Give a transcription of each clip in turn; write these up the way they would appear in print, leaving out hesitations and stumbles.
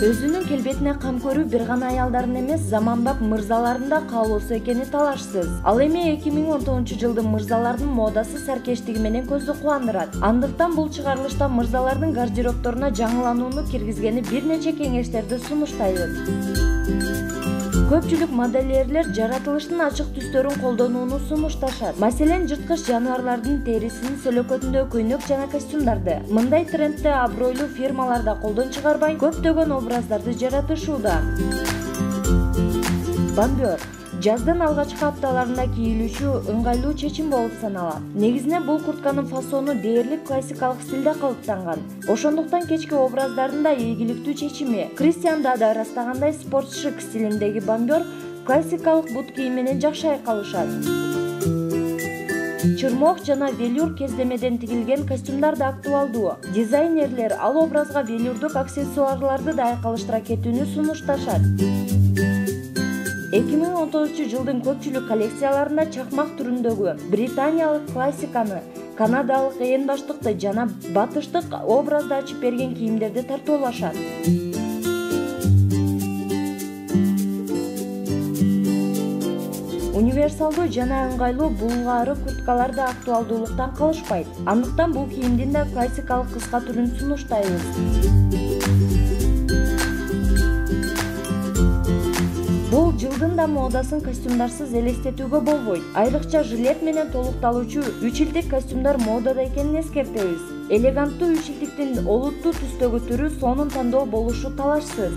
Өзүнүн келбетине кам көрүү бир гана аялдардын эмес, заманбап мырзалардын да каалоосу экени талашсыз. Ал эми 2019-жылдын мырзалардын модасы саркештиги менен көздү кубандырат. Андыктан бул чыгарылышта мырзалардын гардеробторуна жаңыланууну киргизгени бир нече кеңештерди сунуштайбыз. Көпчүлүк модельерлер жаратылыштын ачык түстөрүн колдонууну сунушташат. Маселен, жырткыч жаныбарлардын терисинин сөлөкөтүндө көйнөк жана костюмдарды. Мындай трендти абройлуу фирмалар да колдон чыгарбай, көптөгөн образдарды жаратышууда. Бомбер жаздын алгачкы апталарында кийилүүчү ыңгайлуу чечим болуп саналат. Негизинен бул куртканын фасону дээрлик классикалык стилде калыптанган. Ошондуктан кечки образдардын да ийгиликтүү чечими. Кристиан да ырастагандай спорт-шик стилиндеги бомбер классикалык бут кийим менен жакшы айкалышат. Чырмок жана велюр кездемеден тигилген костюмдар да актуалдуу. Дизайнерлер ал образга велюрдук аксессуарларды да айкалыштыра кетүүнү сунушташат. 2019-жылдын көпчүлүк коллекцияларында чакмак түрүндөгү британиялык классиканы, канадалык эн баштыкты жана батыштык образды ачып берген кийимдерди тартуулашат. Универсалдуу жана ыңгайлуу булгаары курткалар да актуалдуулуктан калышпайт. Андыктан бул кийимдин да классикалык кыска түрүн сунуштайбыз. Бул жылдын да модасын костюмдарсыз элестетүүгө болбойт. Айрыкча жилет менен толукталуучу 3 илдик костюмдар модада экенин эскертебиз. Элеганттуу 3 илдиктин олуттуу түстөгү түрү сонун тандоо болушу талашсыз.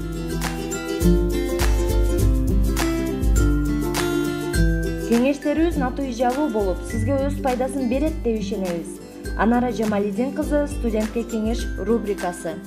Кеңештерибиз натуу ижабуу болуп, сизге өз пайдасын берет деп ишенебиз. Анара Жамалидин кызы, студентке кеңеш рубрикасы.